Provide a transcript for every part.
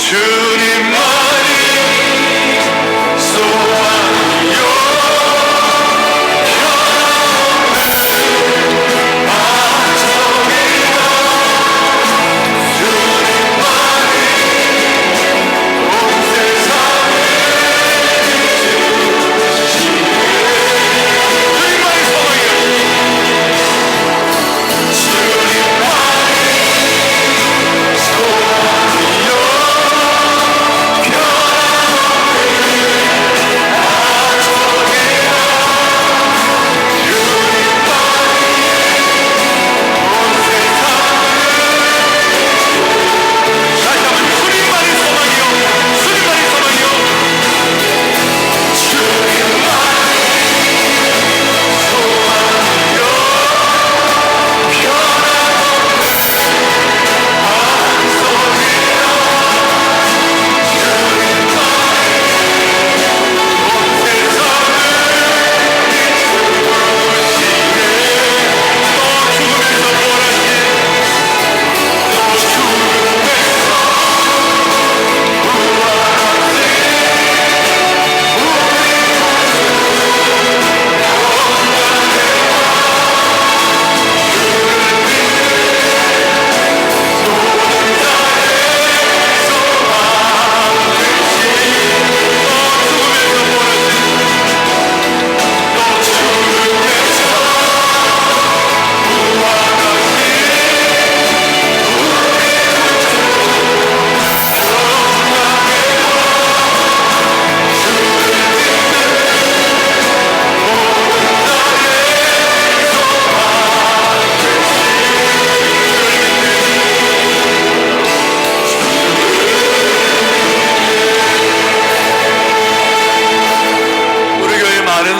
주님만이 소원이요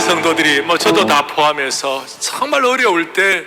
성도들이 저도 다 포함해서 정말 어려울 때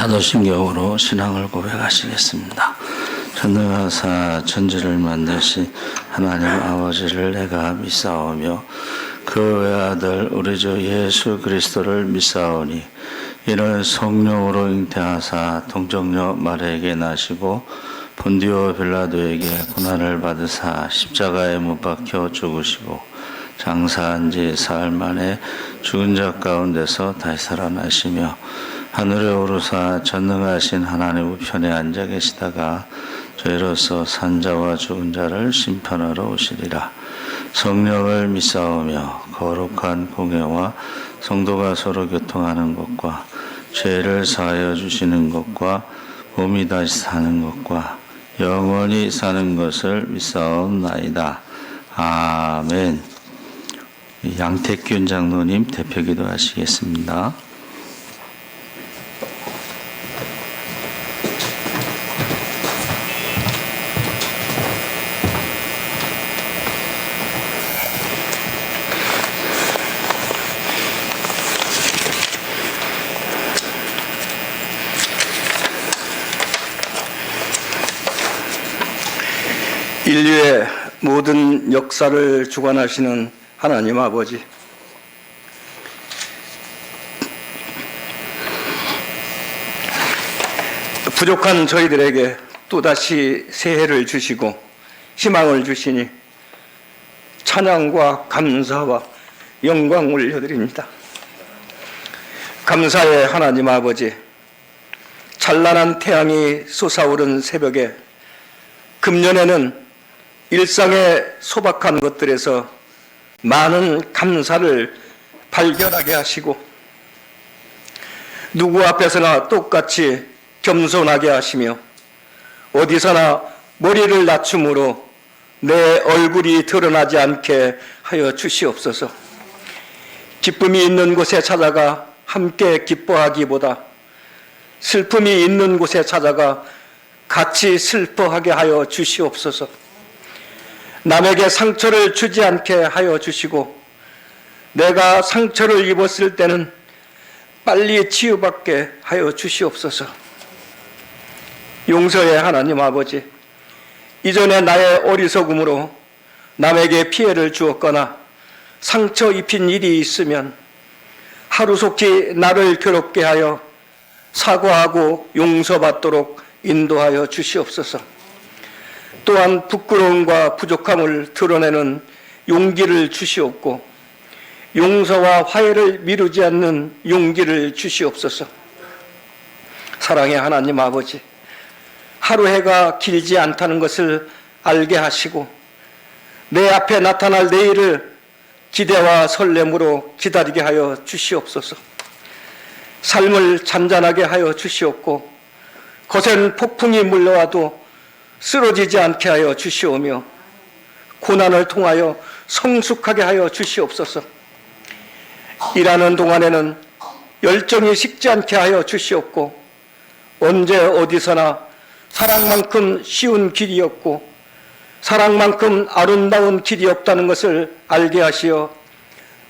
사도신경으로 신앙을 고백하시겠습니다. 전능하사 천지를 만드신 하나님 아버지를 내가 믿사오며 그 외아들 우리 주 예수 그리스도를 믿사오니 이는 성령으로 잉태하사 동정녀 마리아에게 나시고 본디오 빌라도에게 고난을 받으사 십자가에 못 박혀 죽으시고 장사한 지 사흘 만에 죽은 자 가운데서 다시 살아나시며 하늘에 오르사 전능하신 하나님 우편에 앉아 계시다가 저희로서 산자와 죽은 자를 심판하러 오시리라. 성령을 믿사오며 거룩한 공예와 성도가 서로 교통하는 것과 죄를 사하여 주시는 것과 몸이 다시 사는 것과 영원히 사는 것을 믿사옵나이다. 아멘. 양택균 장로님 대표기도 하시겠습니다. 인류의 모든 역사를 주관하시는 하나님 아버지, 부족한 저희들에게 또다시 새해를 주시고 희망을 주시니 찬양과 감사와 영광 올려드립니다. 감사의 하나님 아버지, 찬란한 태양이 솟아오른 새벽에 금년에는 일상의 소박한 것들에서 많은 감사를 발견하게 하시고 누구 앞에서나 똑같이 겸손하게 하시며 어디서나 머리를 낮춤으로 내 얼굴이 드러나지 않게 하여 주시옵소서. 기쁨이 있는 곳에 찾아가 함께 기뻐하기보다 슬픔이 있는 곳에 찾아가 같이 슬퍼하게 하여 주시옵소서. 남에게 상처를 주지 않게 하여 주시고 내가 상처를 입었을 때는 빨리 치유받게 하여 주시옵소서. 용서의 하나님 아버지, 이전에 나의 어리석음으로 남에게 피해를 주었거나 상처 입힌 일이 있으면 하루속히 나를 괴롭게 하여 사과하고 용서받도록 인도하여 주시옵소서. 또한 부끄러움과 부족함을 드러내는 용기를 주시옵고 용서와 화해를 미루지 않는 용기를 주시옵소서. 사랑의 하나님 아버지, 하루 해가 길지 않다는 것을 알게 하시고 내 앞에 나타날 내일을 기대와 설렘으로 기다리게 하여 주시옵소서. 삶을 잔잔하게 하여 주시옵고 거센 폭풍이 물려와도 쓰러지지 않게 하여 주시오며 고난을 통하여 성숙하게 하여 주시옵소서. 일하는 동안에는 열정이 식지 않게 하여 주시옵고 언제 어디서나 사랑만큼 쉬운 길이 없고 사랑만큼 아름다운 길이 없다는 것을 알게 하시어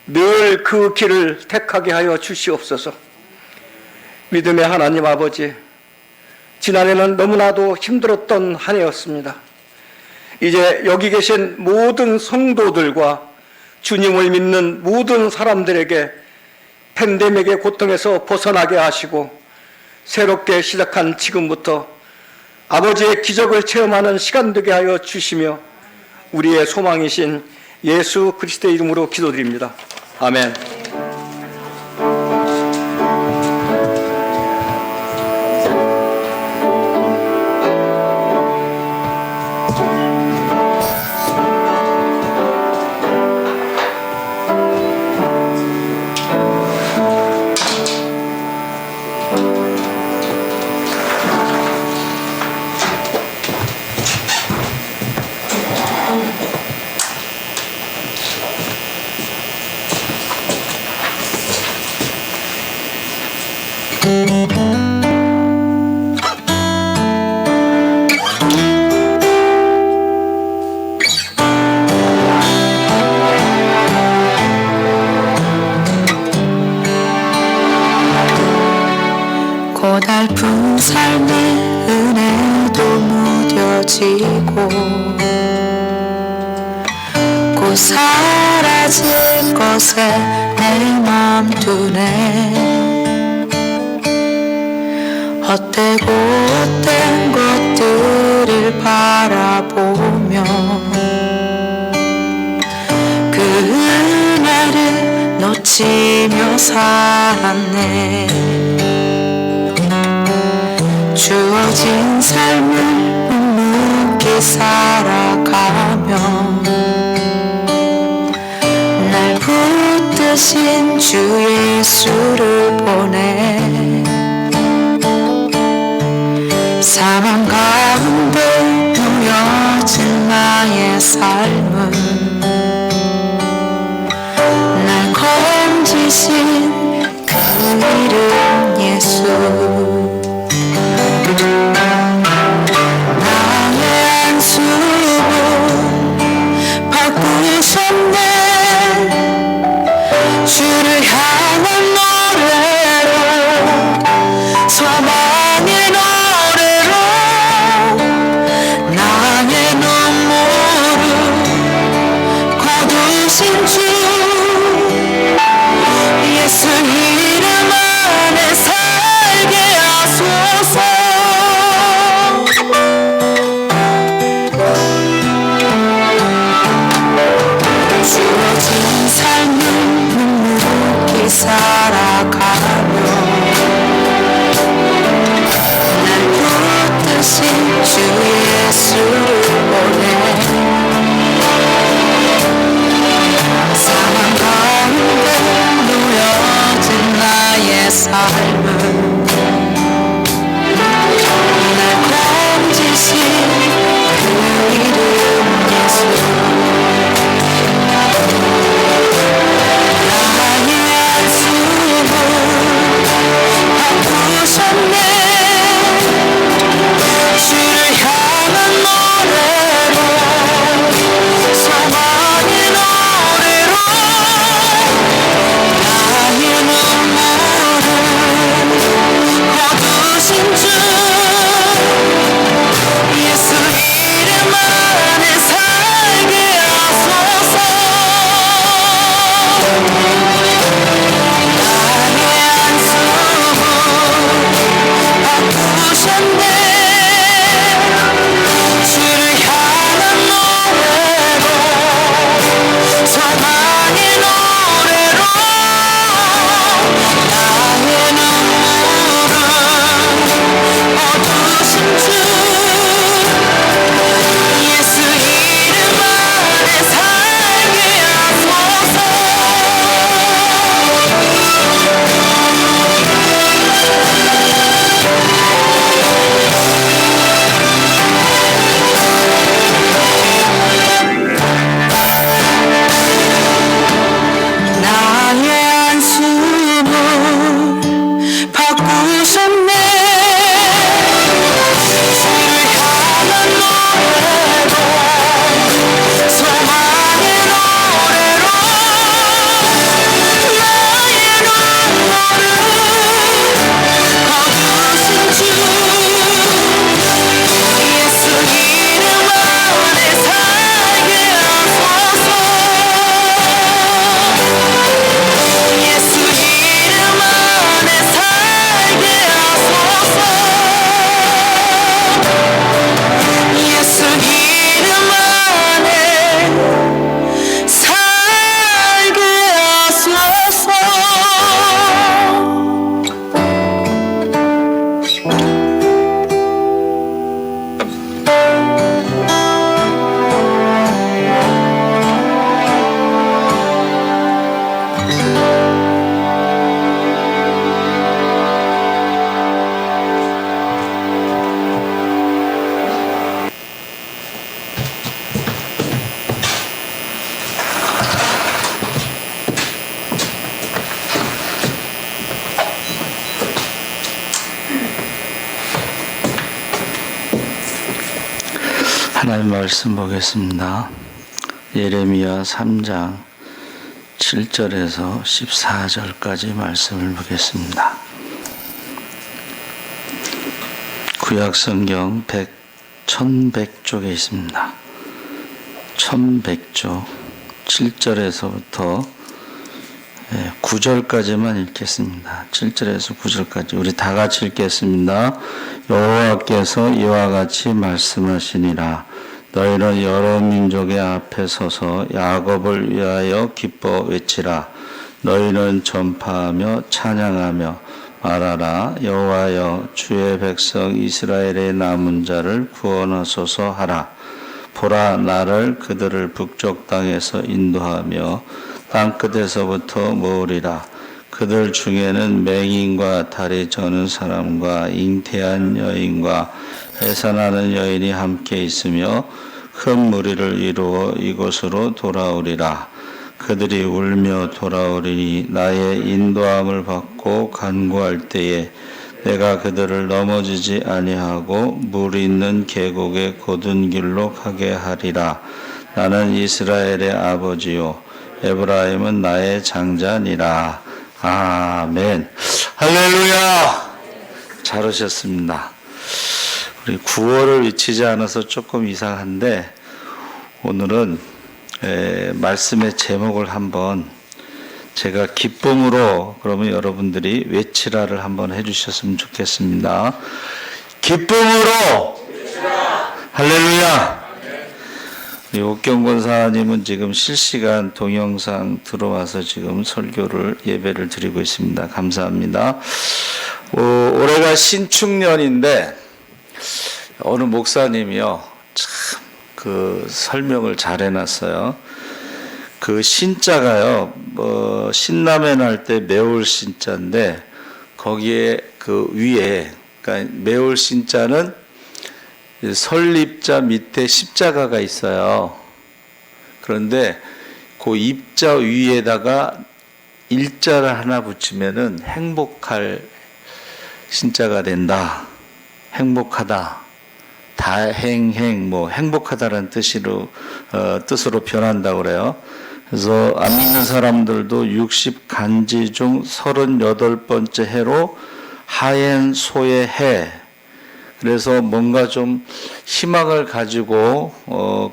늘 그 길을 택하게 하여 주시옵소서. 믿음의 하나님 아버지, 지난해는 너무나도 힘들었던 한 해였습니다. 이제 여기 계신 모든 성도들과 주님을 믿는 모든 사람들에게 팬데믹의 고통에서 벗어나게 하시고 새롭게 시작한 지금부터 아버지의 기적을 체험하는 시간 되게 하여 주시며 우리의 소망이신 예수 그리스도의 이름으로 기도드립니다. 아멘. 지워지고 곧 사라질 것에 내 맘 두네. 헛되고 헛된 것들을 바라보며 그 은혜를 놓치며 살았네. 주어진 삶을 묵묵히 살아가며 날 붙드신 주 예수를 보내. 사망 가운데 놓여진 나의 삶은 날 건지신 그 이름 예수. 나의 안수로 바꾸셨네. 주를 향한 노래로 소망의 노래로 나의 눈물을 거두신 주 예수 이름 안에 살게 하소서. 주어진 삶을 묵묵히 살아가며 날 붙드신 주 예수를 보내. 사망 가운데 놓여진 나의 삶을 날 건지신 그 이름 예수. 나의 안수를 바꾸셨네. 주를 향한 노래로 소망의 노래로 나의 눈물을 거두신 주 예수 이름 안에 살게 하소서. 나의 안수를 바꾸셨네. 주를 향한 노래로 소망의 노래로 나의 눈물을 거두신 주 예수 이름 안에 살게 하소서. 나의 안수를 바꾸셨네. 주를 향한 노래로 소망의 노래로 나의 눈물을 거두신 주 예수 이름 안에 살게 하소서. 예수 이름 안에 살게 하소서. 예수 이름 안에 살게 하소서. 하나님 말씀 보겠습니다. 예레미야 3장 7절에서 14절까지 말씀을 보겠습니다. 구약 성경 1100쪽에 있습니다. 1100쪽 7절에서부터 9절까지만 읽겠습니다. 7절에서 9절까지 우리 다 같이 읽겠습니다. 여호와께서 이와 같이 말씀하시니라. 너희는 여러 민족의 앞에 서서 야곱을 위하여 기뻐 외치라. 너희는 전파하며 찬양하며 말하라. 여호와여, 주의 백성 이스라엘의 남은 자를 구원하소서 하라. 보라, 나를 그들을 북쪽 땅에서 인도하며 땅끝에서부터 모으리라. 그들 중에는 맹인과 다리 저는 사람과 잉태한 여인과 해산하는 여인이 함께 있으며 큰 무리를 이루어 이곳으로 돌아오리라. 그들이 울며 돌아오리니 나의 인도함을 받고 간구할 때에 내가 그들을 넘어지지 아니하고 물 있는 계곡의 곧은 길로 가게 하리라. 나는 이스라엘의 아버지요 에브라임은 나의 장자니라. 아멘. 할렐루야. 잘 오셨습니다. 우리 구월을 외치지 않아서 조금 이상한데 오늘은 말씀의 제목을 한번 제가 기쁨으로 그러면 여러분들이 외치라를 한번 해주셨으면 좋겠습니다. 기쁨으로 외치라. 할렐루야. 우리 옥경 권사님은 지금 실시간 동영상 들어와서 지금 설교를 예배를 드리고 있습니다. 감사합니다. 올해가 신축년인데 어느 목사님이요 참 그 설명을 잘 해놨어요. 그 신자가요 신남에 날 때 매올 신자인데 거기에 그 위에 그러니까 매올 신자는 설립자 밑에 십자가가 있어요. 그런데 그 입자 위에다가 일자를 하나 붙이면은 행복할 신자가 된다. 행복하다. 다행행 뭐 행복하다라는 뜻으로 변한다고 그래요. 그래서 안 믿는 사람들도 60 간지 중 38번째 해로 하엔 소의 해. 그래서 뭔가 좀 희망을 가지고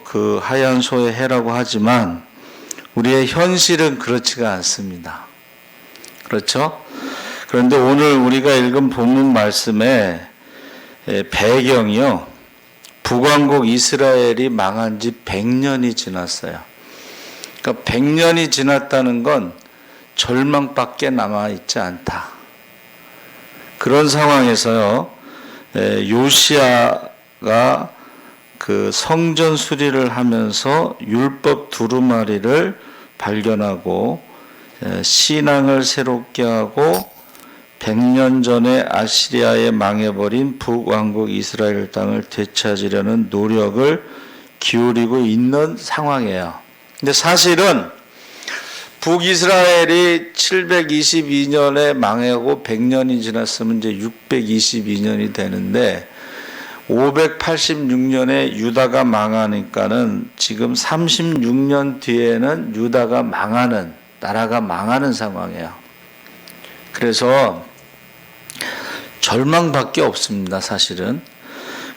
그 하얀 소의 해라고 하지만 우리의 현실은 그렇지가 않습니다. 그렇죠? 그런데 오늘 우리가 읽은 본문 말씀의 배경이요. 북왕국 이스라엘이 망한 지 100년이 지났어요. 그러니까 100년이 지났다는 건 절망밖에 남아있지 않다. 그런 상황에서요. 요시아가 그 성전 수리를 하면서 율법 두루마리를 발견하고 신앙을 새롭게 하고 100년 전에 아시리아에 망해버린 북왕국 이스라엘 땅을 되찾으려는 노력을 기울이고 있는 상황이에요. 근데 사실은 북이스라엘이 722년에 망하고 100년이 지났으면 이제 622년이 되는데 586년에 유다가 망하니까는 지금 36년 뒤에는 유다가 망하는 나라가 망하는 상황이에요. 그래서 절망밖에 없습니다, 사실은.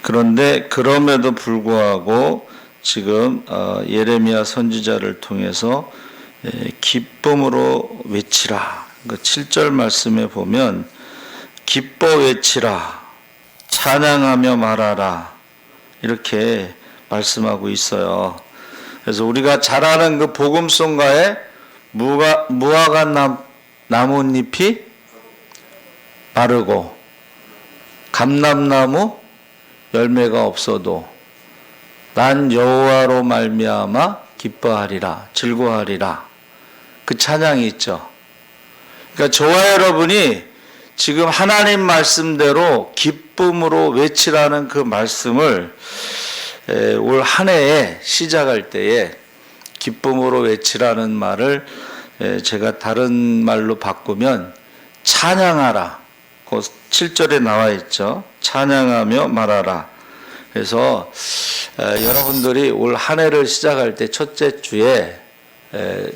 그런데 그럼에도 불구하고 지금 예레미야 선지자를 통해서 기쁨으로 외치라. 그 7절 말씀에 보면 기뻐 외치라. 찬양하며 말하라. 이렇게 말씀하고 있어요. 그래서 우리가 잘 아는 그 복음송가에 무화과 나뭇잎이 마르고 감람나무 열매가 없어도 난 여호와로 말미암아 기뻐하리라 즐거워하리라 그 찬양이 있죠. 그러니까 저와 여러분이 지금 하나님 말씀대로 기쁨으로 외치라는 그 말씀을 올 한 해에 시작할 때에 기쁨으로 외치라는 말을 제가 다른 말로 바꾸면 찬양하라. 그 7절에 나와 있죠. 찬양하며 말하라. 그래서 여러분들이 올 한 해를 시작할 때 첫째 주에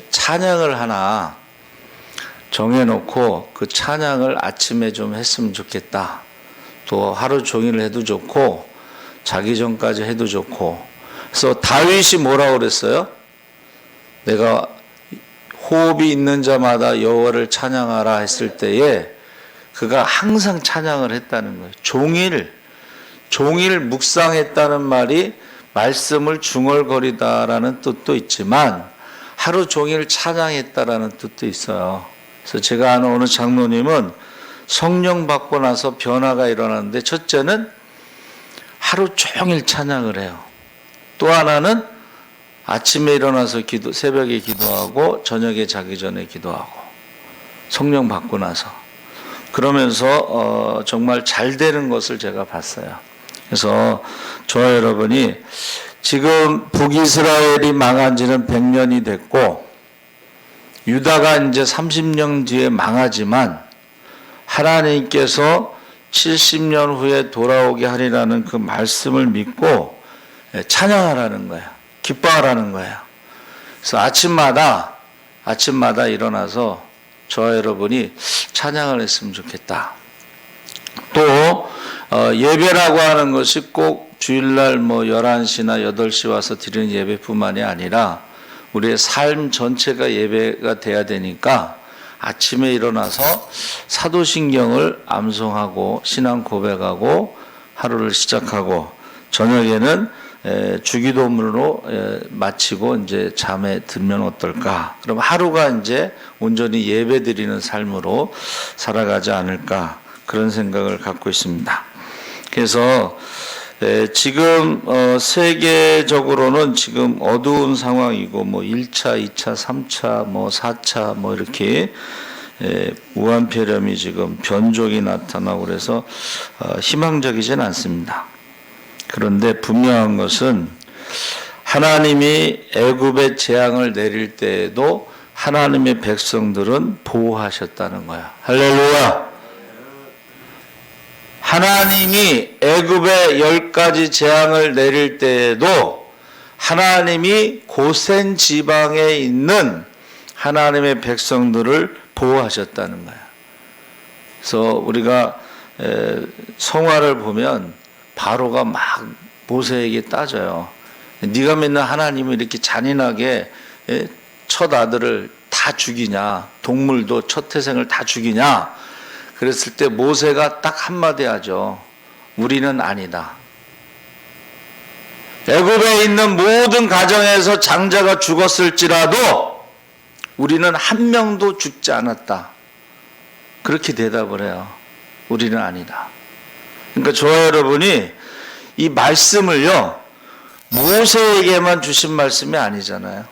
찬양을 하나 정해놓고 그 찬양을 아침에 좀 했으면 좋겠다. 또 하루 종일 해도 좋고 자기 전까지 해도 좋고. 그래서 다윗이 뭐라고 그랬어요? 내가 호흡이 있는 자마다 여호와를 찬양하라 했을 때에 그가 항상 찬양을 했다는 거예요. 종일 묵상했다는 말이 말씀을 중얼거리다라는 뜻도 있지만 하루 종일 찬양했다라는 뜻도 있어요. 그래서 제가 아는 어느 장로님은 성령 받고 나서 변화가 일어나는데 첫째는 하루 종일 찬양을 해요. 또 하나는 아침에 일어나서 새벽에 기도하고 저녁에 자기 전에 기도하고 성령 받고 나서 그러면서 정말 잘 되는 것을 제가 봤어요. 그래서 저와 여러분이 지금 북이스라엘이 망한 지는 100년이 됐고 유다가 이제 30년 뒤에 망하지만 하나님께서 70년 후에 돌아오게 하리라는 그 말씀을 믿고 찬양하라는 거예요. 기뻐하라는 거예요. 그래서 아침마다 일어나서 저와 여러분이 찬양을 했으면 좋겠다. 또 예배라고 하는 것이 꼭 주일날 11시나 8시 와서 드리는 예배뿐만이 아니라 우리의 삶 전체가 예배가 돼야 되니까 아침에 일어나서 사도신경을 암송하고 신앙 고백하고 하루를 시작하고 저녁에는 주기도문으로 마치고 이제 잠에 들면 어떨까? 그럼 하루가 이제 온전히 예배드리는 삶으로 살아가지 않을까? 그런 생각을 갖고 있습니다. 그래서 지금 세계적으로는 지금 어두운 상황이고 1차, 2차, 3차, 4차 이렇게 무한폐렴이 지금 변종이 나타나고 그래서 희망적이진 않습니다. 그런데 분명한 것은 하나님이 애굽에 재앙을 내릴 때에도 하나님의 백성들은 보호하셨다는 거야. 할렐루야. 하나님이 애굽에 10가지 재앙을 내릴 때에도 하나님이 고센 지방에 있는 하나님의 백성들을 보호하셨다는 거야. 그래서 우리가 성화를 보면 바로가 막 모세에게 따져요. 네가 믿는 하나님이 이렇게 잔인하게 첫 아들을 다 죽이냐, 동물도 첫 태생을 다 죽이냐. 그랬을 때 모세가 딱 한마디 하죠. 우리는 아니다. 애굽에 있는 모든 가정에서 장자가 죽었을지라도 우리는 한 명도 죽지 않았다. 그렇게 대답을 해요. 우리는 아니다. 그러니까 저와 여러분이 이 말씀을요, 모세에게만 주신 말씀이 아니잖아요.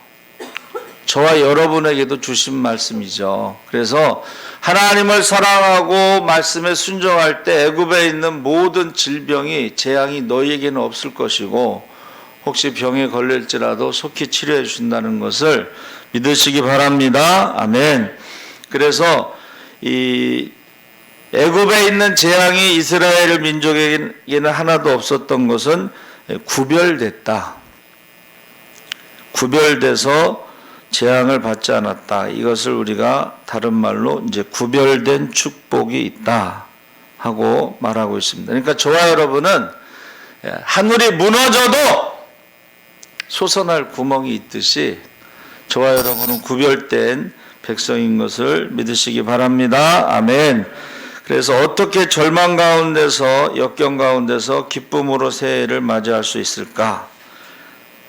저와 여러분에게도 주신 말씀이죠. 그래서 하나님을 사랑하고 말씀에 순종할 때 애굽에 있는 모든 질병이 재앙이 너희에게는 없을 것이고 혹시 병에 걸릴지라도 속히 치료해 준다는 것을 믿으시기 바랍니다. 아멘. 그래서 이 애굽에 있는 재앙이 이스라엘 민족에게는 하나도 없었던 것은 구별됐다. 구별돼서 재앙을 받지 않았다. 이것을 우리가 다른 말로 이제 구별된 축복이 있다 하고 말하고 있습니다. 그러니까 저와 여러분은 하늘이 무너져도 솟아날 구멍이 있듯이 저와 여러분은 구별된 백성인 것을 믿으시기 바랍니다. 아멘. 그래서 어떻게 절망 가운데서 역경 가운데서 기쁨으로 새해를 맞이할 수 있을까?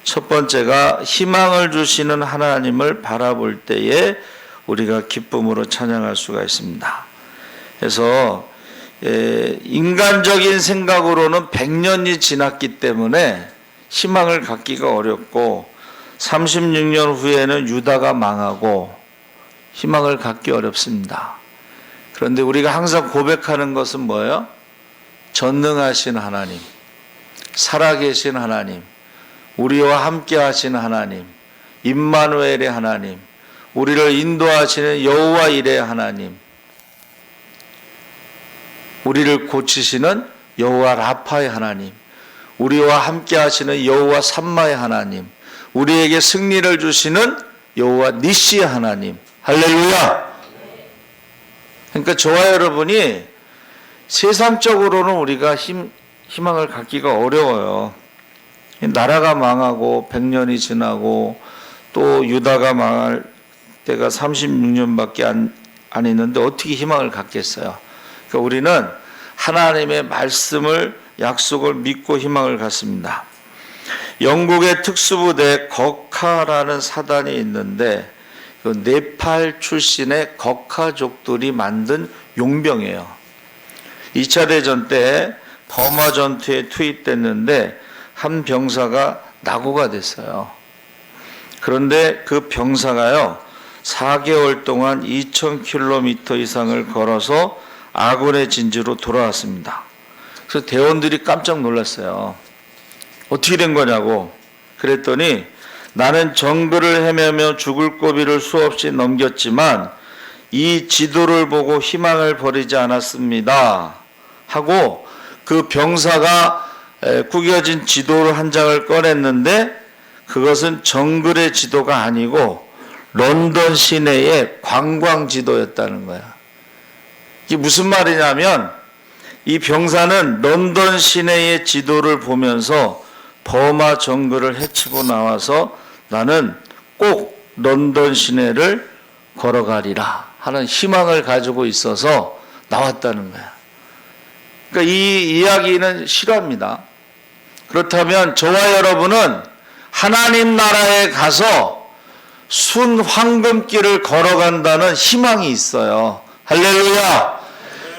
첫 번째가 희망을 주시는 하나님을 바라볼 때에 우리가 기쁨으로 찬양할 수가 있습니다. 그래서 인간적인 생각으로는 100년이 지났기 때문에 희망을 갖기가 어렵고 36년 후에는 유다가 망하고 희망을 갖기 어렵습니다. 그런데 우리가 항상 고백하는 것은 뭐예요? 전능하신 하나님, 살아계신 하나님, 우리와 함께 하신 하나님, 임마누엘의 하나님, 우리를 인도하시는 여호와 일의 하나님, 우리를 고치시는 여호와 라파의 하나님, 우리와 함께 하시는 여호와 삼마의 하나님, 우리에게 승리를 주시는 여호와 니시의 하나님. 할렐루야. 그러니까 저와 여러분이 세상적으로는 우리가 희망을 갖기가 어려워요. 나라가 망하고 100년이 지나고 또 유다가 망할 때가 36년밖에 안 있는데 어떻게 희망을 갖겠어요? 그러니까 우리는 하나님의 말씀을 약속을 믿고 희망을 갖습니다. 영국의 특수부대 거카라는 사단이 있는데 그 네팔 출신의 거카족들이 만든 용병이에요. 2차 대전 때 버마 전투에 투입됐는데 한 병사가 낙오가 됐어요. 그런데 그 병사가요 4개월 동안 2,000km 이상을 걸어서 아군의 진지로 돌아왔습니다. 그래서 대원들이 깜짝 놀랐어요. 어떻게 된 거냐고. 그랬더니 나는 정글을 헤매며 죽을 고비를 수없이 넘겼지만 이 지도를 보고 희망을 버리지 않았습니다. 하고 그 병사가 구겨진 지도 한 장을 꺼냈는데 그것은 정글의 지도가 아니고 런던 시내의 관광 지도였다는 거야. 이게 무슨 말이냐면 이 병사는 런던 시내의 지도를 보면서 버마 정글을 헤치고 나와서 나는 꼭 런던 시내를 걸어가리라 하는 희망을 가지고 있어서 나왔다는 거야. 그러니까 이 이야기는 실화입니다. 그렇다면 저와 여러분은 하나님 나라에 가서 순황금길을 걸어간다는 희망이 있어요. 할렐루야.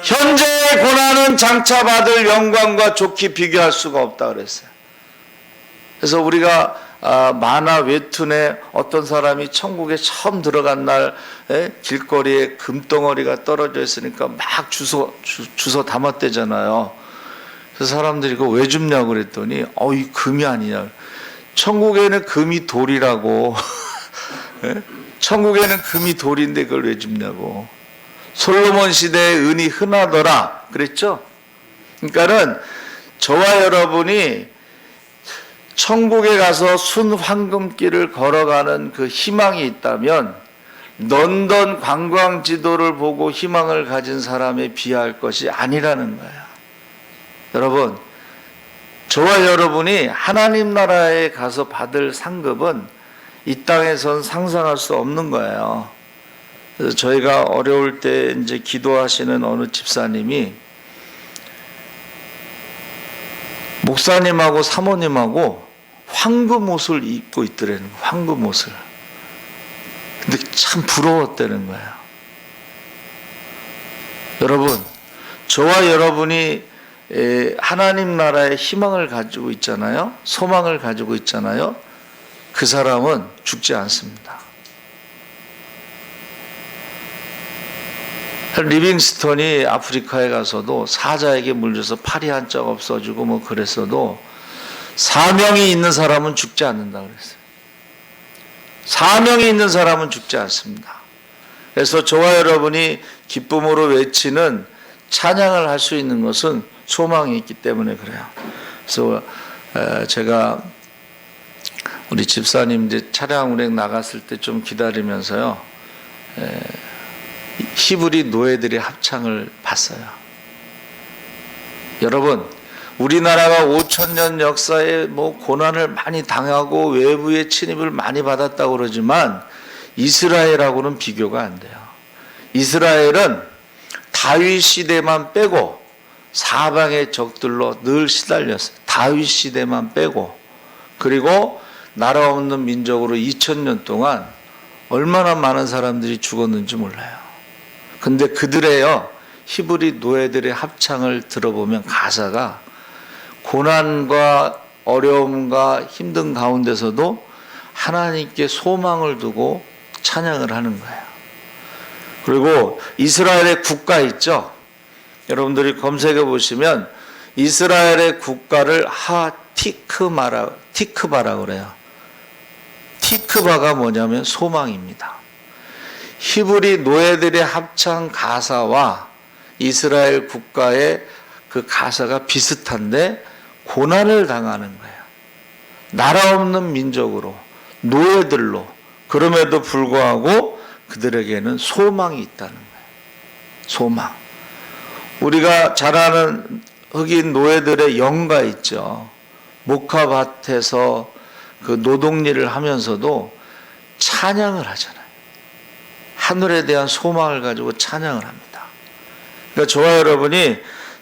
현재의 고난은 장차 받을 영광과 좋게 비교할 수가 없다 그랬어요. 그래서 우리가 만화 웹툰에 어떤 사람이 천국에 처음 들어간 날 길거리에 금덩어리가 떨어져 있으니까 막 주워 담았대잖아요. 그래서 사람들이 그거 왜 줍냐고 그랬더니 이 금이 아니냐. 천국에는 금이 돌이라고. 천국에는 금이 돌인데 그걸 왜 줍냐고. 솔로몬 시대에 은이 흔하더라 그랬죠. 그러니까는 저와 여러분이 천국에 가서 순황금길을 걸어가는 그 희망이 있다면 런던 관광 지도를 보고 희망을 가진 사람에 비할 것이 아니라는 거예요. 여러분, 저와 여러분이 하나님 나라에 가서 받을 상급은 이 땅에선 상상할 수 없는 거예요. 그래서 저희가 어려울 때 이제 기도하시는 어느 집사님이 목사님하고 사모님하고 황금 옷을 입고 있더라는 거예요. 황금 옷을. 근데 참 부러웠다는 거예요. 여러분, 저와 여러분이 하나님 나라의 희망을 가지고 있잖아요. 소망을 가지고 있잖아요. 그 사람은 죽지 않습니다. 리빙스턴이 아프리카에 가서도 사자에게 물려서 팔이 한짝 없어지고 뭐 그랬어도 사명이 있는 사람은 죽지 않는다 그랬어요. 사명이 있는 사람은 죽지 않습니다. 그래서 저와 여러분이 기쁨으로 외치는 찬양을 할 수 있는 것은 소망이 있기 때문에 그래요. 그래서 제가 우리 집사님 이제 차량 운행 나갔을 때 좀 기다리면서요. 히브리 노예들의 합창을 봤어요. 여러분, 우리나라가 5,000년 역사에 뭐 고난을 많이 당하고 외부의 침입을 많이 받았다고 그러지만 이스라엘하고는 비교가 안 돼요. 이스라엘은 다윗 시대만 빼고 사방의 적들로 늘 시달렸어요. 다윗 시대만 빼고. 그리고 나라 없는 민족으로 2000년 동안 얼마나 많은 사람들이 죽었는지 몰라요. 근데 그들의요 히브리 노예들의 합창을 들어보면 가사가 고난과 어려움과 힘든 가운데서도 하나님께 소망을 두고 찬양을 하는 거예요. 그리고 이스라엘의 국가 있죠. 여러분들이 검색해 보시면 이스라엘의 국가를 티크바라고 그래요. 티크바가 뭐냐면 소망입니다. 히브리 노예들의 합창 가사와 이스라엘 국가의 그 가사가 비슷한데 고난을 당하는 거예요. 나라 없는 민족으로, 노예들로. 그럼에도 불구하고 그들에게는 소망이 있다는 거예요. 소망. 우리가 잘 아는 흑인 노예들의 영가 있죠. 목화밭에서 그 노동일을 하면서도 찬양을 하잖아요. 하늘에 대한 소망을 가지고 찬양을 합니다. 그러니까 저와 여러분이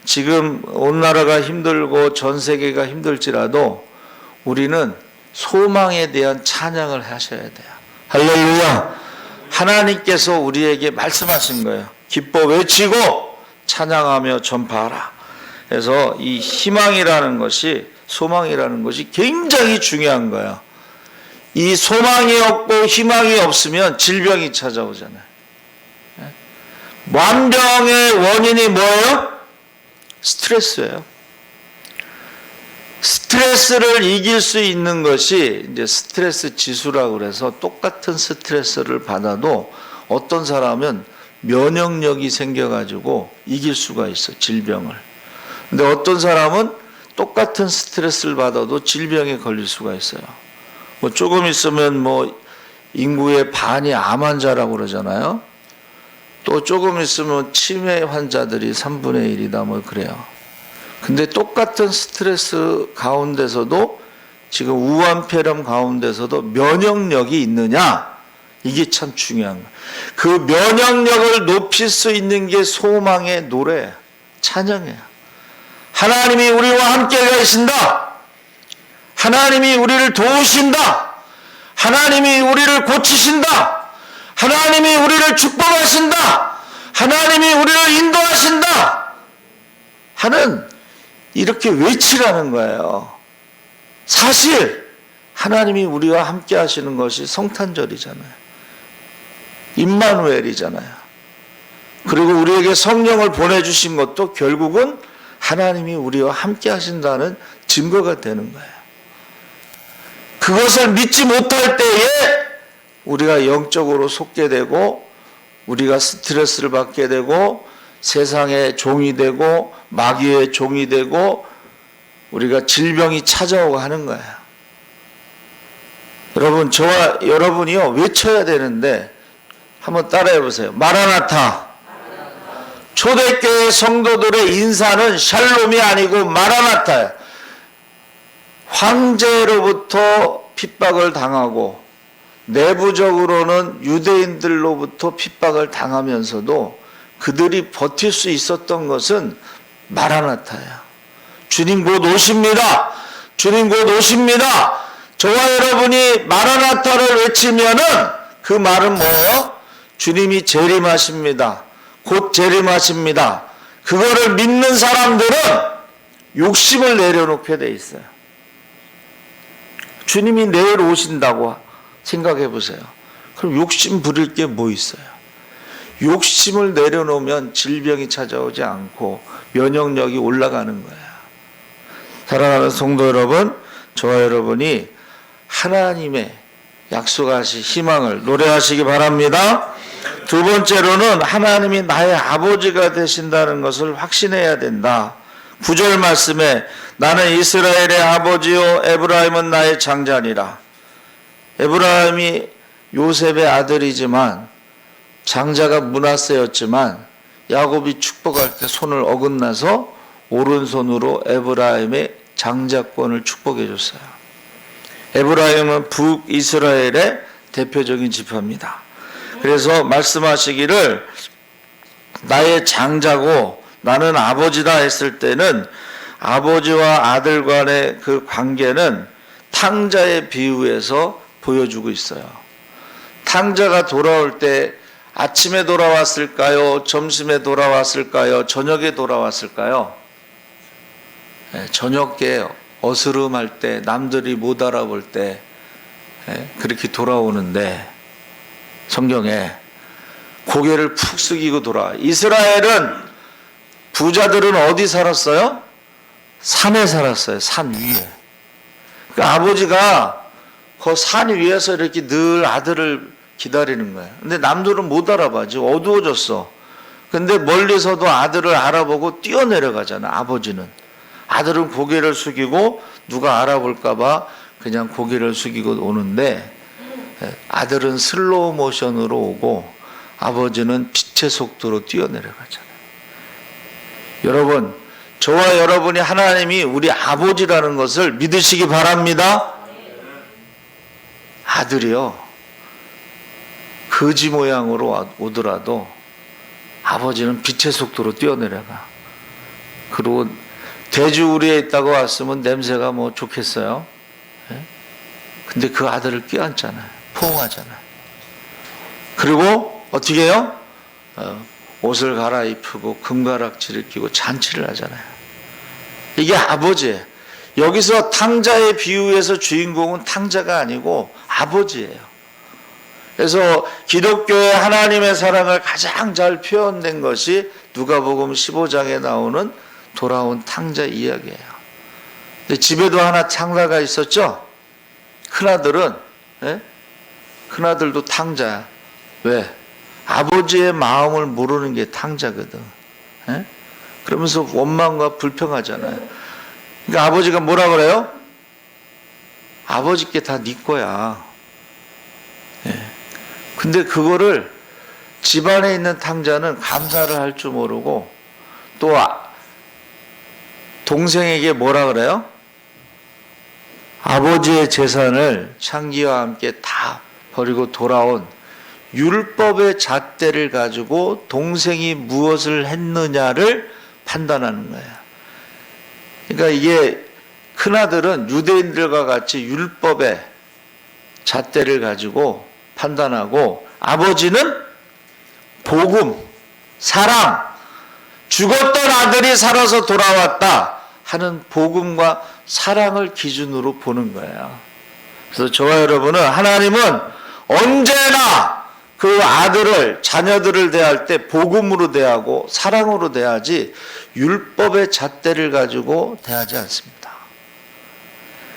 지금 온 나라가 힘들고 전 세계가 힘들지라도 우리는 소망에 대한 찬양을 하셔야 돼요. 할렐루야. 하나님께서 우리에게 말씀하신 거예요. 기뻐 외치고 찬양하며 전파하라. 그래서 이 희망이라는 것이, 소망이라는 것이 굉장히 중요한 거예요. 이 소망이 없고 희망이 없으면 질병이 찾아오잖아요. 만병의 원인이 뭐예요? 스트레스예요. 스트레스를 이길 수 있는 것이 이제 스트레스 지수라고 그래서 똑같은 스트레스를 받아도 어떤 사람은 면역력이 생겨가지고 이길 수가 있어, 질병을. 근데 어떤 사람은 똑같은 스트레스를 받아도 질병에 걸릴 수가 있어요. 뭐 조금 있으면 뭐 인구의 반이 암 환자라고 그러잖아요. 또 조금 있으면 치매 환자들이 3분의 1이다 뭐 그래요. 근데 똑같은 스트레스 가운데서도 지금 우한폐렴 가운데서도 면역력이 있느냐? 이게 참 중요한 거예요. 그 면역력을 높일 수 있는 게 소망의 노래, 찬양이에요. 하나님이 우리와 함께 계신다. 하나님이 우리를 도우신다. 하나님이 우리를 고치신다. 하나님이 우리를 축복하신다. 하나님이 우리를 인도하신다. 하는 이렇게 외치라는 거예요. 사실 하나님이 우리와 함께 하시는 것이 성탄절이잖아요. 임마누엘이잖아요. 그리고 우리에게 성령을 보내주신 것도 결국은 하나님이 우리와 함께 하신다는 증거가 되는 거예요. 그것을 믿지 못할 때에 우리가 영적으로 속게 되고 우리가 스트레스를 받게 되고 세상의 종이 되고 마귀의 종이 되고 우리가 질병이 찾아오고 하는 거예요. 여러분, 저와 여러분이요 외쳐야 되는데 한번 따라해 보세요. 마라나타. 초대교회 성도들의 인사는 샬롬이 아니고 마라나타예요. 황제로부터 핍박을 당하고 내부적으로는 유대인들로부터 핍박을 당하면서도 그들이 버틸 수 있었던 것은 마라나타야. 주님 곧 오십니다. 주님 곧 오십니다. 저와 여러분이 마라나타를 외치면은 그 말은 뭐예요? 주님이 재림하십니다. 곧 재림하십니다. 그거를 믿는 사람들은 욕심을 내려놓게 돼 있어요. 주님이 내일 오신다고 생각해 보세요. 그럼 욕심 부릴 게 뭐 있어요? 욕심을 내려놓으면 질병이 찾아오지 않고 면역력이 올라가는 거야. 사랑하는 성도 여러분, 저와 여러분이 하나님의 약속하신 희망을 노래하시기 바랍니다. 두 번째로는 하나님이 나의 아버지가 되신다는 것을 확신해야 된다. 9절 말씀에 나는 이스라엘의 아버지요 에브라임은 나의 장자니라. 에브라임이 요셉의 아들이지만 장자가 므낫세였지만 야곱이 축복할 때 손을 어긋나서 오른손으로 에브라임의 장자권을 축복해 줬어요. 에브라임은 북이스라엘의 대표적인 지파입니다. 그래서 말씀하시기를 나의 장자고 나는 아버지다 했을 때는 아버지와 아들 간의 그 관계는 탕자의 비유에서 보여주고 있어요. 탕자가 돌아올 때 아침에 돌아왔을까요? 점심에 돌아왔을까요? 저녁에 돌아왔을까요? 네, 저녁에 어스름할 때 남들이 못 알아볼 때 그렇게 돌아오는데 성경에 고개를 푹 숙이고 돌아와. 이스라엘은 부자들은 어디 살았어요? 산에 살았어요. 산 위에. 그러니까 아버지가 그 산 위에서 이렇게 늘 아들을 기다리는 거예요. 근데 남들은 못 알아봐. 지금 어두워졌어. 근데 멀리서도 아들을 알아보고 뛰어내려가잖아. 아버지는. 아들은 고개를 숙이고 누가 알아볼까봐 그냥 고개를 숙이고 오는데 아들은 슬로우 모션으로 오고 아버지는 빛의 속도로 뛰어내려가잖아요. 여러분, 저와 여러분이 하나님이 우리 아버지라는 것을 믿으시기 바랍니다. 아들이요, 거지 모양으로 오더라도 아버지는 빛의 속도로 뛰어내려가. 그리고 돼지우리에 있다고 왔으면 냄새가 뭐 좋겠어요? 예? 근데 그 아들을 껴안잖아요. 포옹하잖아요. 그리고 어떻게 해요? 옷을 갈아입히고 금가락지를 끼고 잔치를 하잖아요. 이게 아버지예요. 여기서 탕자의 비유에서 주인공은 탕자가 아니고 아버지예요. 그래서 기독교의 하나님의 사랑을 가장 잘 표현된 것이 누가복음 15장에 나오는 돌아온 탕자 이야기예요. 근데 집에도 하나 탕자가 있었죠? 큰아들은, 예? 큰아들도 탕자야. 왜? 아버지의 마음을 모르는 게 탕자거든. 예? 그러면서 원망과 불평하잖아요. 그러니까 아버지가 뭐라 그래요? 아버지께 다 네 거야. 예. 근데 그거를 집안에 있는 탕자는 감사를 할 줄 모르고 또 동생에게 뭐라 그래요? 아버지의 재산을 창기와 함께 다 버리고 돌아온 율법의 잣대를 가지고 동생이 무엇을 했느냐를 판단하는 거예요. 그러니까 이게 큰아들은 유대인들과 같이 율법의 잣대를 가지고 판단하고, 아버지는 복음, 사랑, 죽었던 아들이 살아서 돌아왔다 하는 복음과 사랑을 기준으로 보는 거예요. 그래서 저와 여러분은, 하나님은 언제나 그 아들을, 자녀들을 대할 때 복음으로 대하고 사랑으로 대하지 율법의 잣대를 가지고 대하지 않습니다.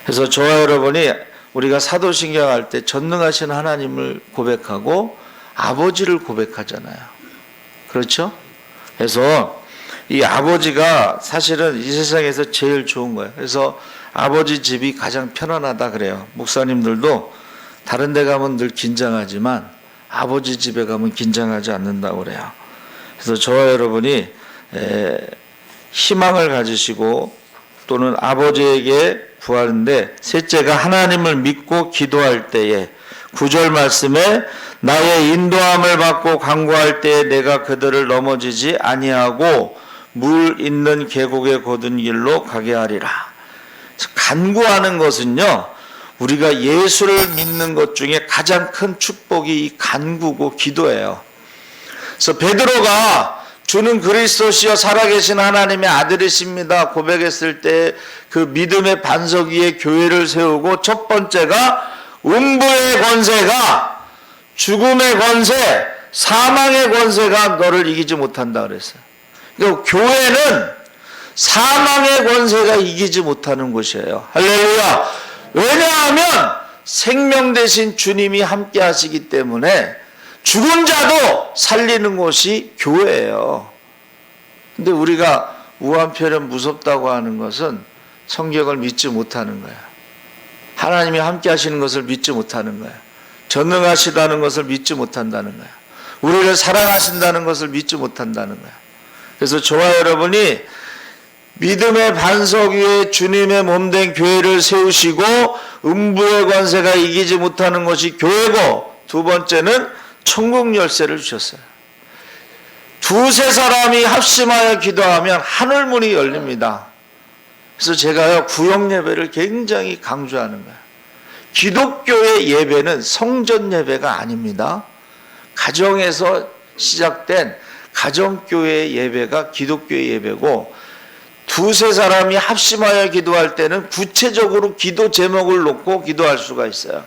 그래서 저와 여러분이 우리가 사도신경 할 때 전능하신 하나님을 고백하고 아버지를 고백하잖아요. 그렇죠? 그래서 이 아버지가 사실은 이 세상에서 제일 좋은 거예요. 그래서 아버지 집이 가장 편안하다 그래요. 목사님들도 다른 데 가면 늘 긴장하지만 아버지 집에 가면 긴장하지 않는다고 그래요. 그래서 저와 여러분이 희망을 가지시고 또는 아버지에게 구하는데, 셋째가 하나님을 믿고 기도할 때에 9절 말씀에 나의 인도함을 받고 간구할 때에 내가 그들을 넘어지지 아니하고 물 있는 계곡에 거둔 길로 가게 하리라. 간구하는 것은요, 우리가 예수를 믿는 것 중에 가장 큰 축복이 이 간구고 기도예요. 그래서 베드로가 주는 그리스도시여 살아계신 하나님의 아들이십니다 고백했을 때 그 믿음의 반석 위에 교회를 세우고, 첫 번째가 음부의 권세가, 죽음의 권세, 사망의 권세가 너를 이기지 못한다 그랬어요. 그러니까 교회는 사망의 권세가 이기지 못하는 곳이에요. 할렐루야. 왜냐하면 생명 대신 주님이 함께 하시기 때문에 죽은 자도 살리는 곳이 교회예요. 근데 우리가 우한폐렴 무섭다고 하는 것은 성경을 믿지 못하는 거야. 하나님이 함께 하시는 것을 믿지 못하는 거야. 전능하시다는 것을 믿지 못한다는 거야. 우리를 사랑하신다는 것을 믿지 못한다는 거야. 그래서 저와 여러분이 믿음의 반석 위에 주님의 몸된 교회를 세우시고, 음부의 권세가 이기지 못하는 것이 교회고, 두 번째는 천국 열쇠를 주셨어요. 두세 사람이 합심하여 기도하면 하늘 문이 열립니다. 그래서 제가요, 구역 예배를 굉장히 강조하는 거예요. 기독교의 예배는 성전 예배가 아닙니다. 가정에서 시작된 가정교회의 예배가 기독교의 예배고, 두세 사람이 합심하여 기도할 때는 구체적으로 기도 제목을 놓고 기도할 수가 있어요.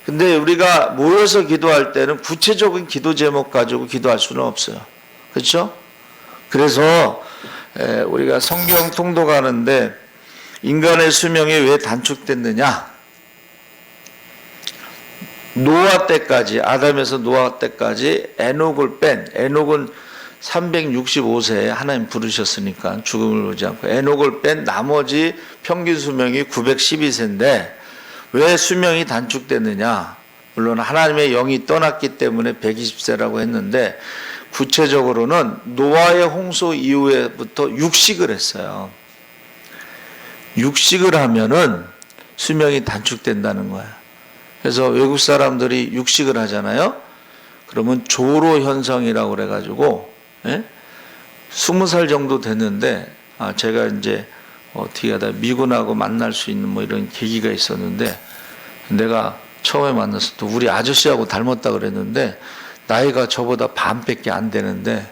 근데 우리가 모여서 기도할 때는 구체적인 기도 제목 가지고 기도할 수는 없어요. 그렇죠? 그래서 우리가 성경 통독하는데 인간의 수명이 왜 단축됐느냐? 노아 때까지, 아담에서 노아 때까지 에녹을 뺀, 에녹은 365세에 하나님 부르셨으니까 죽음을 오지 않고, 에녹을 뺀 나머지 평균 수명이 912세인데 왜 수명이 단축됐느냐? 물론 하나님의 영이 떠났기 때문에 120세라고 했는데 구체적으로는 노아의 홍수 이후에부터 육식을 했어요. 육식을 하면은 수명이 단축된다는 거야. 그래서 외국 사람들이 육식을 하잖아요. 그러면 조로 현상이라고 그래가지고, 20살 정도 됐는데, 제가 이제 어떻게 하다 미군하고 만날 수 있는 뭐 이런 계기가 있었는데, 내가 처음에 만났을 때 우리 아저씨하고 닮았다 그랬는데, 나이가 저보다 반밖에 안 되는데,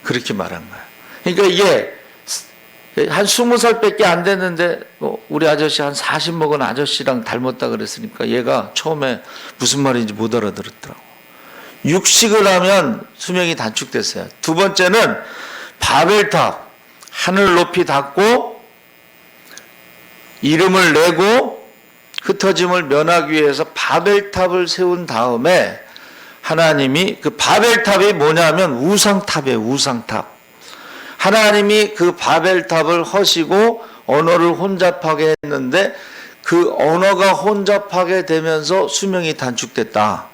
그렇게 말한 거야. 그러니까 이게 한 20살밖에 안 됐는데 우리 아저씨 한 40 먹은 아저씨랑 닮았다 그랬으니까 얘가 처음에 무슨 말인지 못 알아들었더라고. 육식을 하면 수명이 단축됐어요. 두 번째는 바벨탑, 하늘 높이 닫고 이름을 내고 흩어짐을 면하기 위해서 바벨탑을 세운 다음에 하나님이 그 바벨탑이 뭐냐면 우상탑이에요. 우상탑. 하나님이 그 바벨탑을 허시고 언어를 혼잡하게 했는데 그 언어가 혼잡하게 되면서 수명이 단축됐다.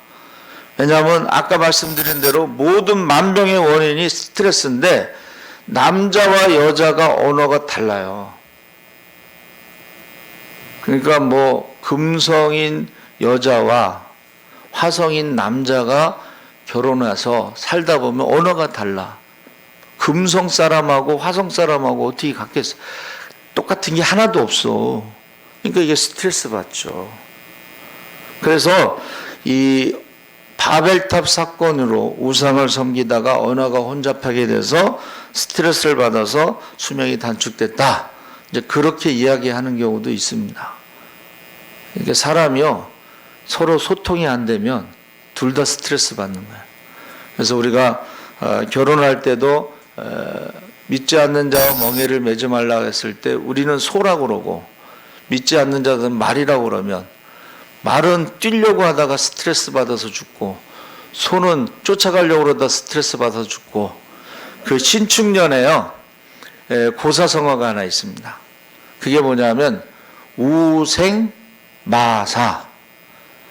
왜냐하면 아까 말씀드린 대로 모든 만병의 원인이 스트레스인데 남자와 여자가 언어가 달라요. 그러니까 뭐 금성인 여자와 화성인 남자가 결혼해서 살다 보면 언어가 달라. 금성 사람하고 화성 사람하고 어떻게 같겠어? 똑같은 게 하나도 없어. 그러니까 이게 스트레스 받죠. 그래서 이 바벨탑 사건으로 우상을 섬기다가 언어가 혼잡하게 돼서 스트레스를 받아서 수명이 단축됐다. 이제 그렇게 이야기하는 경우도 있습니다. 그러니까 사람이요 서로 소통이 안 되면 둘 다 스트레스 받는 거예요. 그래서 우리가 결혼할 때도 믿지 않는 자와 멍에를 매지 말라 했을 때 우리는 소라고 그러고 믿지 않는 자들은 말이라고 그러면 말은 뛰려고 하다가 스트레스 받아서 죽고 소는 쫓아가려고 그러다 스트레스 받아서 죽고 그 신축년에요 고사성어가 하나 있습니다. 그게 뭐냐면 우생마사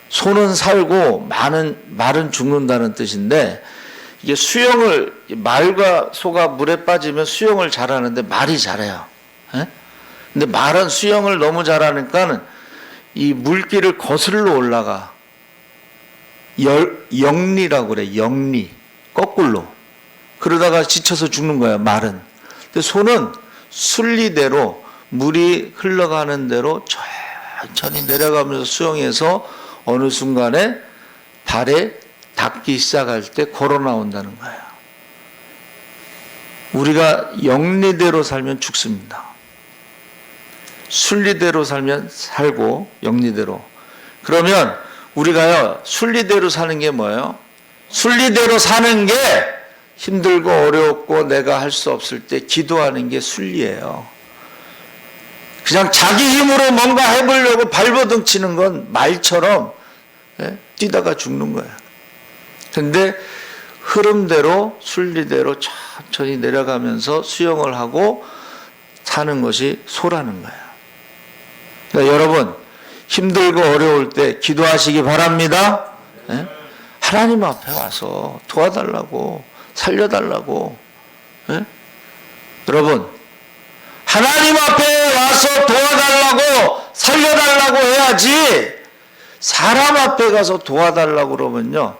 소는 살고 말은 죽는다는 뜻인데 이게 수영을 말과 소가 물에 빠지면 수영을 잘하는데 말이 잘해요. 근데 말은 수영을 너무 잘하니까 이 물길을 거슬러 올라가. 영리라고 그래. 영리. 거꾸로. 그러다가 지쳐서 죽는 거야. 말은. 근데 소는 순리대로 물이 흘러가는 대로 천천히 내려가면서 수영해서 어느 순간에 발에 닿기 시작할 때 걸어 나온다는 거예요. 우리가 영리대로 살면 죽습니다. 순리대로 살면 살고 영리대로. 그러면 우리가요 순리대로 사는 게 뭐예요? 순리대로 사는 게 힘들고 어렵고 내가 할 수 없을 때 기도하는 게 순리예요. 그냥 자기 힘으로 뭔가 해보려고 발버둥 치는 건 말처럼 뛰다가 죽는 거예요. 근데 흐름대로 순리대로 천천히 내려가면서 수영을 하고 사는 것이 소라는 거예요. 그러니까 여러분 힘들고 어려울 때 기도하시기 바랍니다. 하나님 앞에 와서 도와달라고 살려달라고. 여러분 하나님 앞에 와서 도와달라고 살려달라고 해야지 사람 앞에 가서 도와달라고 그러면요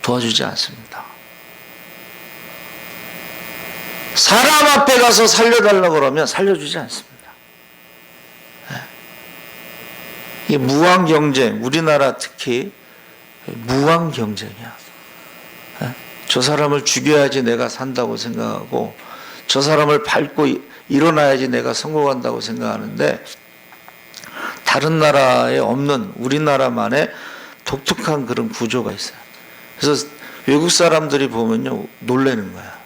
도와주지 않습니다. 사람 앞에 가서 살려달라고 그러면 살려주지 않습니다. 이게 무한 경쟁, 우리나라 특히 무한 경쟁이야. 저 사람을 죽여야지 내가 산다고 생각하고 저 사람을 밟고 일어나야지 내가 성공한다고 생각하는데 다른 나라에 없는 우리나라만의 독특한 그런 구조가 있어요. 그래서 외국 사람들이 보면요 놀라는 거야.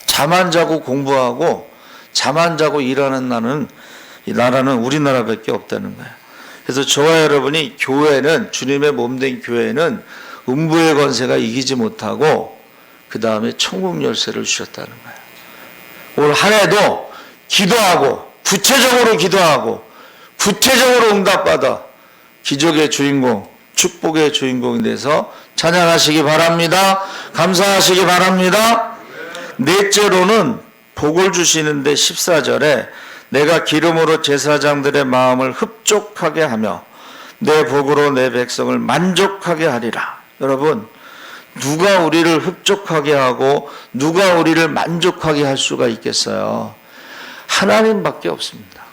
잠 안 자고 공부하고 잠 안 자고 일하는 나라는 우리나라밖에 없다는 거야. 그래서 저와 여러분이 교회는 주님의 몸된 교회는 음부의 권세가 이기지 못하고 그 다음에 천국 열쇠를 주셨다는 거야. 올 한 해도 기도하고 구체적으로 기도하고 구체적으로 응답받아 기적의 주인공 축복의 주인공이 돼서 찬양하시기 바랍니다. 감사하시기 바랍니다. 넷째로는 복을 주시는데 14절에 내가 기름으로 제사장들의 마음을 흡족하게 하며 내 복으로 내 백성을 만족하게 하리라. 여러분, 누가 우리를 흡족하게 하고 누가 우리를 만족하게 할 수가 있겠어요? 하나님밖에 없습니다.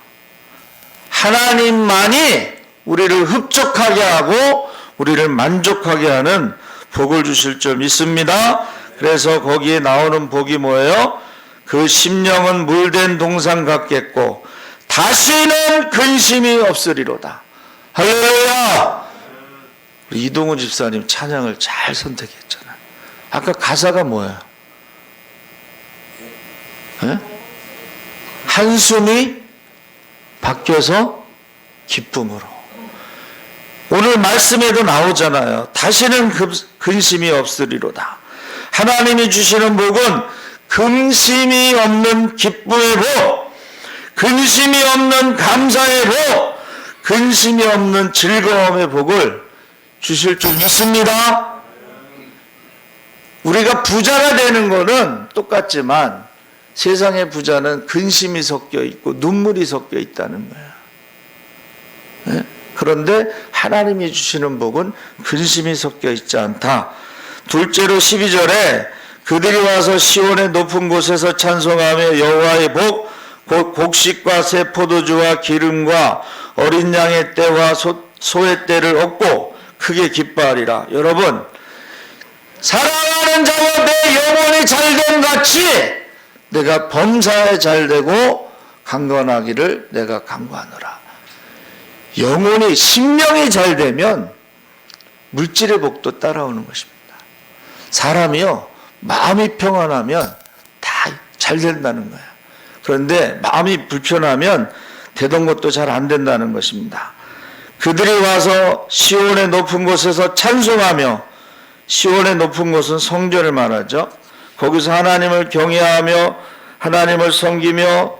하나님만이 우리를 흡족하게 하고 우리를 만족하게 하는 복을 주실 줄 믿습니다. 그래서 거기에 나오는 복이 뭐예요? 그 심령은 물된 동산 같겠고 다시는 근심이 없으리로다. 할렐루야! 이동훈 집사님 찬양을 잘 선택했잖아요. 아까 가사가 뭐예요? 에? 한숨이 바뀌어서 기쁨으로. 오늘 말씀에도 나오잖아요. 다시는 근심이 없으리로다. 하나님이 주시는 복은 근심이 없는 기쁨의 복, 근심이 없는 감사의 복, 근심이 없는 즐거움의 복을 주실 줄 믿습니다. 우리가 부자가 되는 것은 똑같지만 세상의 부자는 근심이 섞여 있고 눈물이 섞여 있다는 거예요. 네? 그런데 하나님이 주시는 복은 근심이 섞여 있지 않다. 둘째로 12절에 그들이 와서 시온의 높은 곳에서 찬송하며 여호와의 복, 곧 곡식과 새 포도주와 기름과 어린 양의 떼와 소의 떼를 얻고 크게 기뻐하리라. 여러분, 사랑하는 자와 내 영혼이 잘됨 같이 내가 범사에 잘되고 강건하기를 내가 강구하노라. 영혼이, 심령이 잘되면 물질의 복도 따라오는 것입니다. 사람이요, 마음이 평안하면 다 잘 된다는 거예요. 그런데 마음이 불편하면 되던 것도 잘 안 된다는 것입니다. 그들이 와서 시온의 높은 곳에서 찬송하며, 시온의 높은 곳은 성전을 말하죠. 거기서 하나님을 경외하며 하나님을 섬기며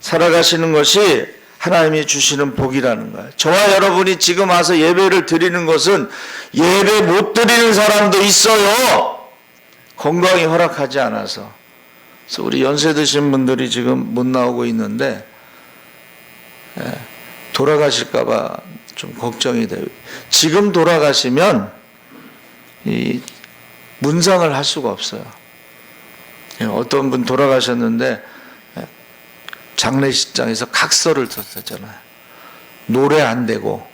살아가시는 것이 하나님이 주시는 복이라는 거예요. 저와 여러분이 지금 와서 예배를 드리는 것은 예배 못 드리는 사람도 있어요. 건강이 허락하지 않아서. 그래서 우리 연세 드신 분들이 지금 못 나오고 있는데 돌아가실까 봐 좀 걱정이 돼요. 지금 돌아가시면 이 문상을 할 수가 없어요. 어떤 분 돌아가셨는데 장례식장에서 각서를 썼잖아요. 노래 안 되고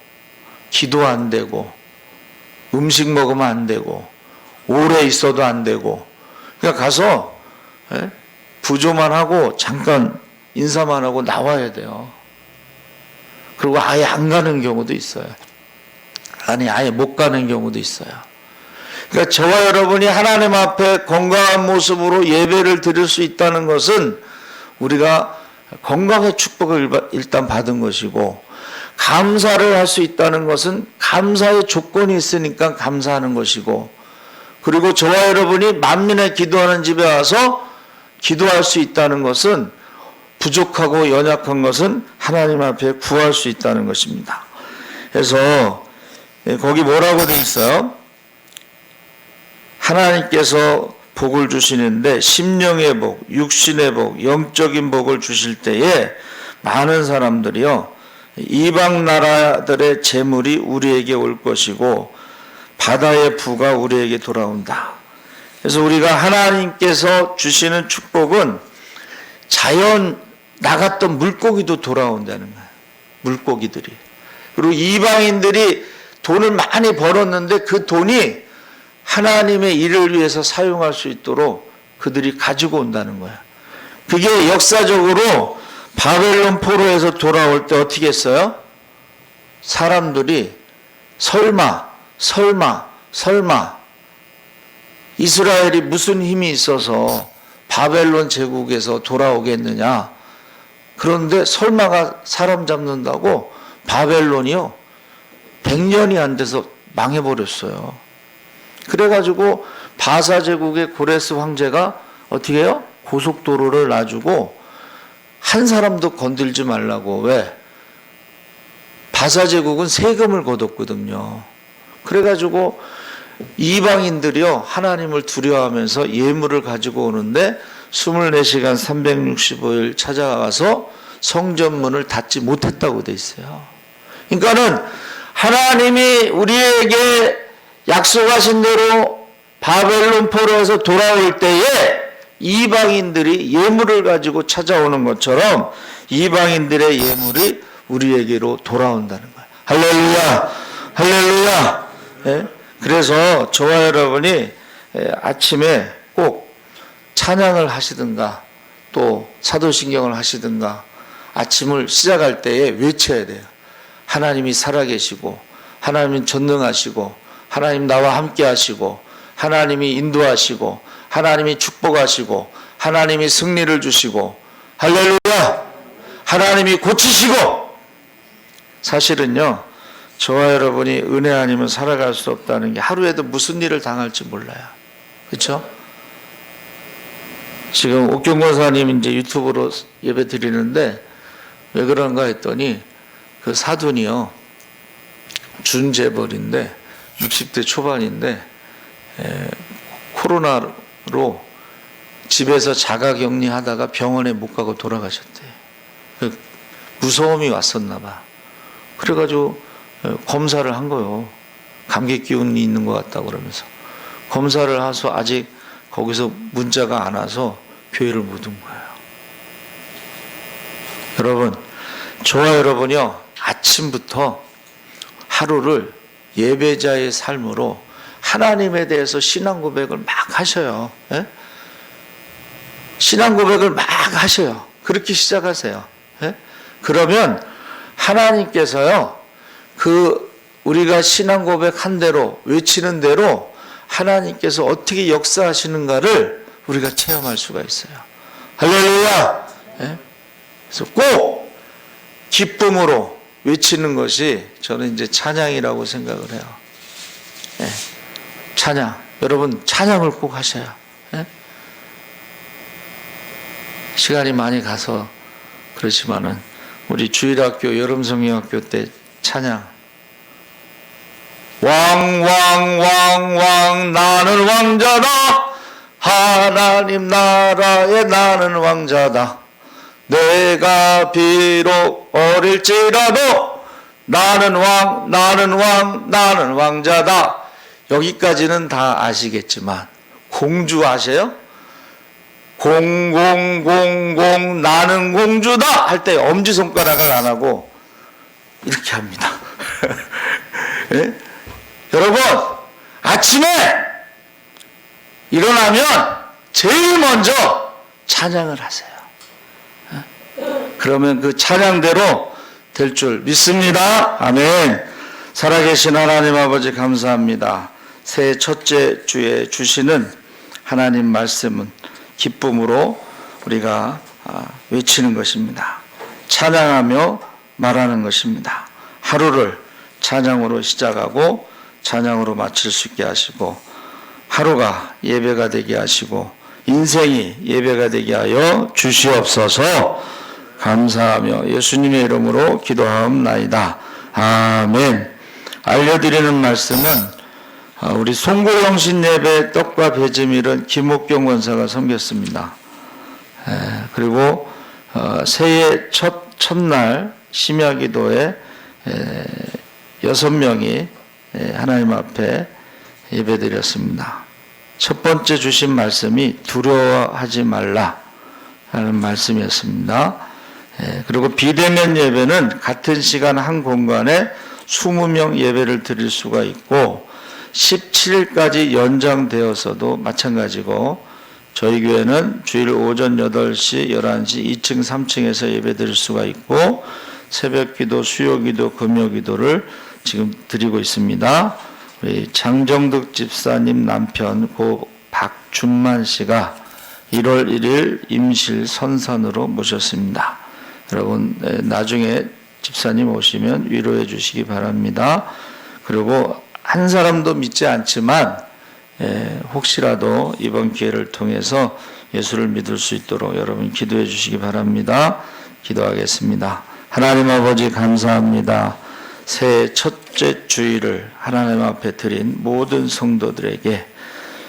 기도 안 되고 음식 먹으면 안 되고 오래 있어도 안 되고, 그러니까 가서 부조만 하고 잠깐 인사만 하고 나와야 돼요. 그리고 아예 안 가는 경우도 있어요. 아니, 아예 못 가는 경우도 있어요. 그러니까 저와 여러분이 하나님 앞에 건강한 모습으로 예배를 드릴 수 있다는 것은 우리가 건강의 축복을 일단 받은 것이고, 감사를 할 수 있다는 것은 감사의 조건이 있으니까 감사하는 것이고, 그리고 저와 여러분이 만민의 기도하는 집에 와서 기도할 수 있다는 것은 부족하고 연약한 것은 하나님 앞에 구할 수 있다는 것입니다. 그래서 거기 뭐라고 되어 있어요? 하나님께서 복을 주시는데 심령의 복, 육신의 복, 영적인 복을 주실 때에 많은 사람들이요, 이방 나라들의 재물이 우리에게 올 것이고 바다의 부가 우리에게 돌아온다. 그래서 우리가 하나님께서 주시는 축복은 자연 나갔던 물고기도 돌아온다는 거예요. 물고기들이. 그리고 이방인들이 돈을 많이 벌었는데 그 돈이 하나님의 일을 위해서 사용할 수 있도록 그들이 가지고 온다는 거야. 그게 역사적으로 바벨론 포로에서 돌아올 때 어떻게 했어요? 사람들이 설마 이스라엘이 무슨 힘이 있어서 바벨론 제국에서 돌아오겠느냐. 그런데 설마가 사람 잡는다고 바벨론이요 100년이 안 돼서 망해버렸어요. 그래가지고 바사 제국의 고레스 황제가 어떻게 해요? 고속도로를 놔주고 한 사람도 건들지 말라고. 왜? 바사 제국은 세금을 걷었거든요. 그래가지고 이방인들이요 하나님을 두려워하면서 예물을 가지고 오는데 24시간 365일 찾아가서 성전문을 닫지 못했다고 돼 있어요. 그러니까는 하나님이 우리에게 약속하신 대로 바벨론 포로에서 돌아올 때에 이방인들이 예물을 가지고 찾아오는 것처럼 이방인들의 예물이 우리에게로 돌아온다는 거예요. 할렐루야, 할렐루야. 예? 그래서 저와 여러분이 아침에 꼭 찬양을 하시든가 또 사도신경을 하시든가 아침을 시작할 때에 외쳐야 돼요. 하나님이 살아계시고 하나님은 전능하시고 하나님 나와 함께 하시고 하나님이 인도하시고 하나님이 축복하시고 하나님이 승리를 주시고 할렐루야, 하나님이 고치시고. 사실은요 저와 여러분이 은혜 아니면 살아갈 수 없다는 게 하루에도 무슨 일을 당할지 몰라요. 그렇죠? 지금 옥경 권사님 이제 유튜브로 예배 드리는데 왜 그런가 했더니 그 사돈이요 준재벌인데 60대 초반인데 코로나로 집에서 자가격리 하다가 병원에 못 가고 돌아가셨대요. 무서움이 왔었나 봐. 그래가지고 검사를 한 거요. 감기 기운이 있는 것 같다고 그러면서 검사를 해서 아직 거기서 문자가 안 와서 교회를 못 온 거예요. 여러분, 저와 여러분이요 아침부터 하루를 예배자의 삶으로 하나님에 대해서 신앙 고백을 막 하셔요. 예? 신앙 고백을 막 하셔요. 그렇게 시작하세요. 예? 그러면 하나님께서요 우리가 신앙 고백한 대로 외치는 대로 하나님께서 어떻게 역사하시는가를 우리가 체험할 수가 있어요. 할렐루야. 예? 그래서 꼭 기쁨으로 외치는 것이 저는 이제 찬양이라고 생각을 해요. 예. 찬양. 여러분 찬양을 꼭 하셔요. 예? 시간이 많이 가서 그렇지만은 우리 주일학교 여름성경학교 때 찬양 왕 나는 왕자다 하나님 나라에 나는 왕자다 내가 비록 어릴지라도 나는 왕자다. 여기까지는 다 아시겠지만 공주 아세요? 0000 나는 공주다 할 때 엄지손가락을 안 하고 이렇게 합니다. 예? 여러분 아침에 일어나면 제일 먼저 찬양을 하세요. 그러면 그 찬양대로 될 줄 믿습니다. 아멘. 살아계신 하나님 아버지 감사합니다. 새해 첫째 주에 주시는 하나님 말씀은 기쁨으로 우리가 외치는 것입니다. 찬양하며 말하는 것입니다. 하루를 찬양으로 시작하고 찬양으로 마칠 수 있게 하시고 하루가 예배가 되게 하시고 인생이 예배가 되게 하여 주시옵소서. 감사하며 예수님의 이름으로 기도하옵나이다. 아멘. 알려드리는 말씀은 우리 송고영신 예배 떡과 배지밀은 김옥경 권사가 섬겼습니다. 그리고 새해 첫날 심야기도에 6명이 하나님 앞에 예배드렸습니다. 첫 번째 주신 말씀이 두려워하지 말라 하는 말씀이었습니다. 그리고 비대면 예배는 같은 시간 한 공간에 20명 예배를 드릴 수가 있고 17일까지 연장되어서도 마찬가지고 저희 교회는 주일 오전 8시, 11시 2층, 3층에서 예배 드릴 수가 있고 새벽기도, 수요기도, 금요기도를 지금 드리고 있습니다. 우리 장정득 집사님 남편 고 박준만 씨가 1월 1일 임실 선산으로 모셨습니다. 여러분 나중에 집사님 오시면 위로해 주시기 바랍니다. 그리고 한 사람도 믿지 않지만 혹시라도 이번 기회를 통해서 예수를 믿을 수 있도록 여러분 기도해 주시기 바랍니다. 기도하겠습니다. 하나님 아버지 감사합니다. 새해 첫째 주일을 하나님 앞에 드린 모든 성도들에게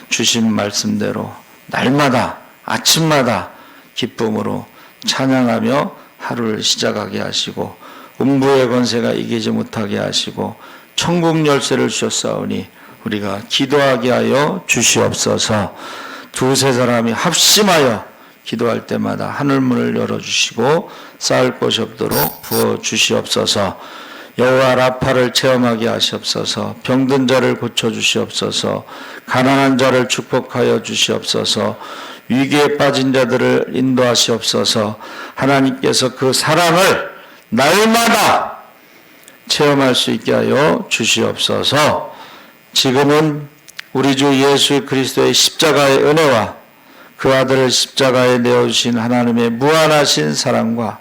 주신 말씀대로 날마다 아침마다 기쁨으로 찬양하며 하루를 시작하게 하시고 음부의 권세가 이기지 못하게 하시고 천국 열쇠를 주셨사오니 우리가 기도하게 하여 주시옵소서. 두세 사람이 합심하여 기도할 때마다 하늘문을 열어주시고 쌓을 곳이 없도록 부어주시옵소서. 여호와 라파를 체험하게 하시옵소서. 병든 자를 고쳐주시옵소서. 가난한 자를 축복하여 주시옵소서. 위기에 빠진 자들을 인도하시옵소서. 하나님께서 그 사랑을 날마다 체험할 수 있게 하여 주시옵소서. 지금은 우리 주 예수 그리스도의 십자가의 은혜와 그 아들을 십자가에 내어주신 하나님의 무한하신 사랑과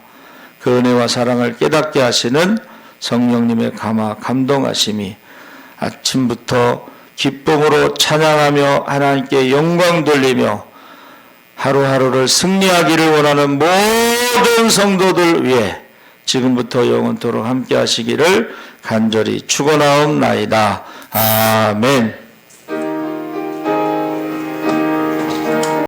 그 은혜와 사랑을 깨닫게 하시는 성령님의 감동하심이 아침부터 기쁨으로 찬양하며 하나님께 영광 돌리며 하루하루를 승리하기를 원하는 모든 성도들 위해 지금부터 영원토록 함께 하시기를 간절히 축원하옵나이다. 아멘.